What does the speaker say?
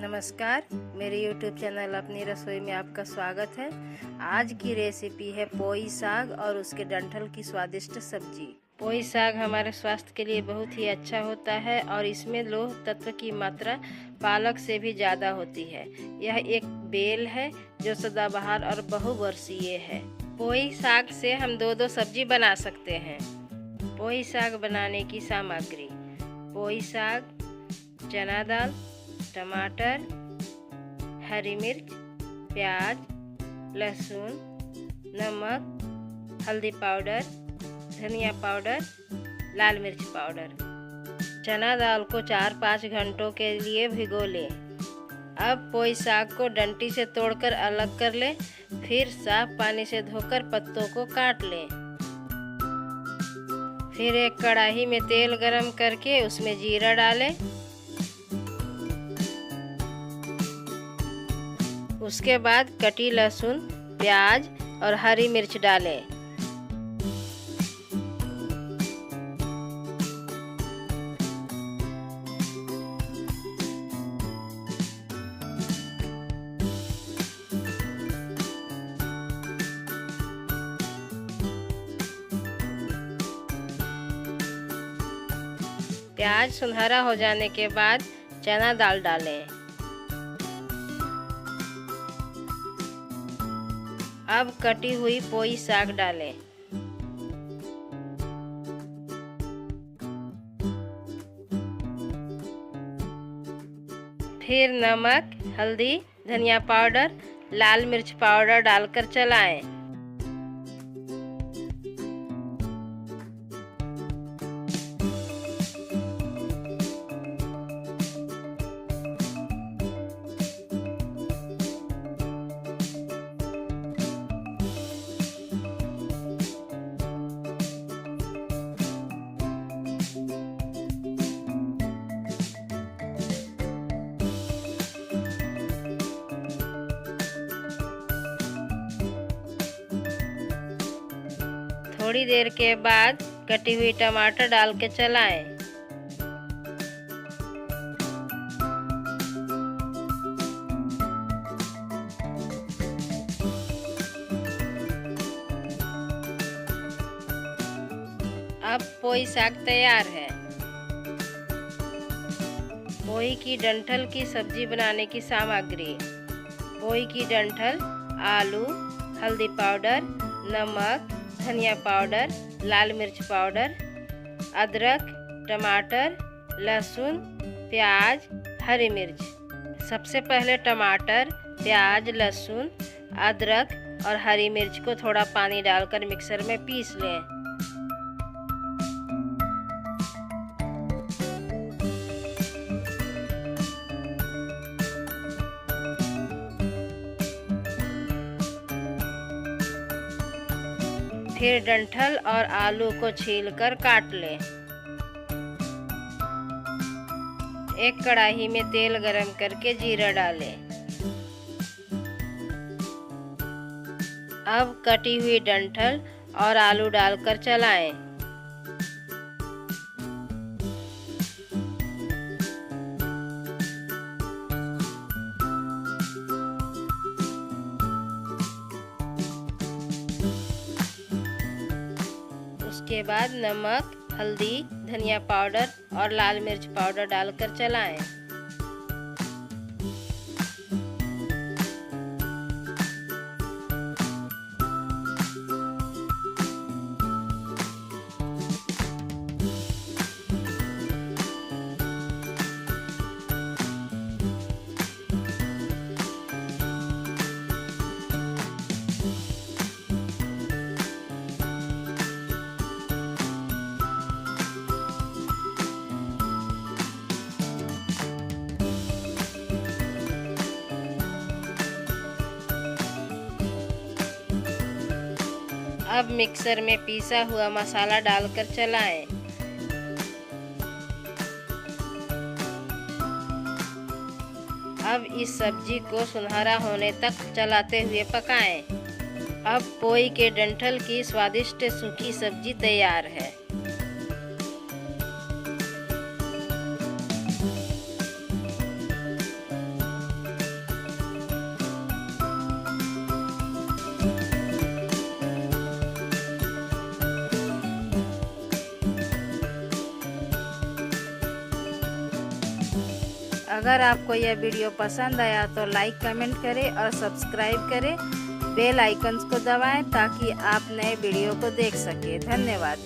नमस्कार, मेरे YouTube channel अपनी रसोई में आपका स्वागत है। आज की रेसिपी है पोई साग और उसके डंठल की स्वादिष्ट सब्जी। पोई साग हमारे स्वास्थ्य के लिए बहुत ही अच्छा होता है और इसमें लौह तत्व की मात्रा पालक से भी ज़्यादा होती है। यह एक बेल है जो सदाबहार और बहुवर्षीय है। पोई साग से हम दो सब्जी बना सकते हैं। पोई साग बनाने की सामग्री: पोई साग, चना दाल, टमाटर, हरी मिर्च, प्याज, लहसुन, नमक, हल्दी पाउडर, धनिया पाउडर, लाल मिर्च पाउडर। चना दाल को 4-5 घंटों के लिए भिगो लें। अब पोई साग को डंटी से तोड़कर अलग कर लें, फिर साफ पानी से धोकर पत्तों को काट लें। फिर एक कढ़ाई में तेल गरम करके उसमें जीरा डालें। उसके बाद कटी लहसुन, प्याज और हरी मिर्च डालें। प्याज सुनहरा हो जाने के बाद चना दाल डालें। अब कटी हुई पोई साग डालें। फिर नमक, हल्दी, धनिया पाउडर, लाल मिर्च पाउडर डालकर चलाएं। थोड़ी देर के बाद कटी हुई टमाटर डाल के चलाएं। अब पोई साग तैयार है। पोई की डंठल की सब्जी बनाने की सामग्री: पोई की डंठल, आलू, हल्दी पाउडर, नमक, धनिया पाउडर, लाल मिर्च पाउडर, अदरक, टमाटर, लहसुन, प्याज, हरी मिर्च। सबसे पहले टमाटर, प्याज, लहसुन, अदरक और हरी मिर्च को थोड़ा पानी डालकर मिक्सर में पीस लें। फिर डंठल और आलू को छीलकर काट लें। एक कढ़ाई में तेल गरम करके जीरा डालें। अब कटी हुई डंठल और आलू डालकर चलाएं। उसके बाद नमक, हल्दी, धनिया पाउडर और लाल मिर्च पाउडर डालकर चलाएं। अब मिक्सर में पीसा हुआ मसाला डालकर चलाएं। अब इस सब्जी को सुनहरा होने तक चलाते हुए पकाएं। अब पोई के डंठल की स्वादिष्ट सूखी सब्जी तैयार है। अगर आपको यह वीडियो पसंद आया तो लाइक कमेंट करें और सब्सक्राइब करें। बेल आइकन्स को दबाएं ताकि आप नए वीडियो को देख सकें। धन्यवाद।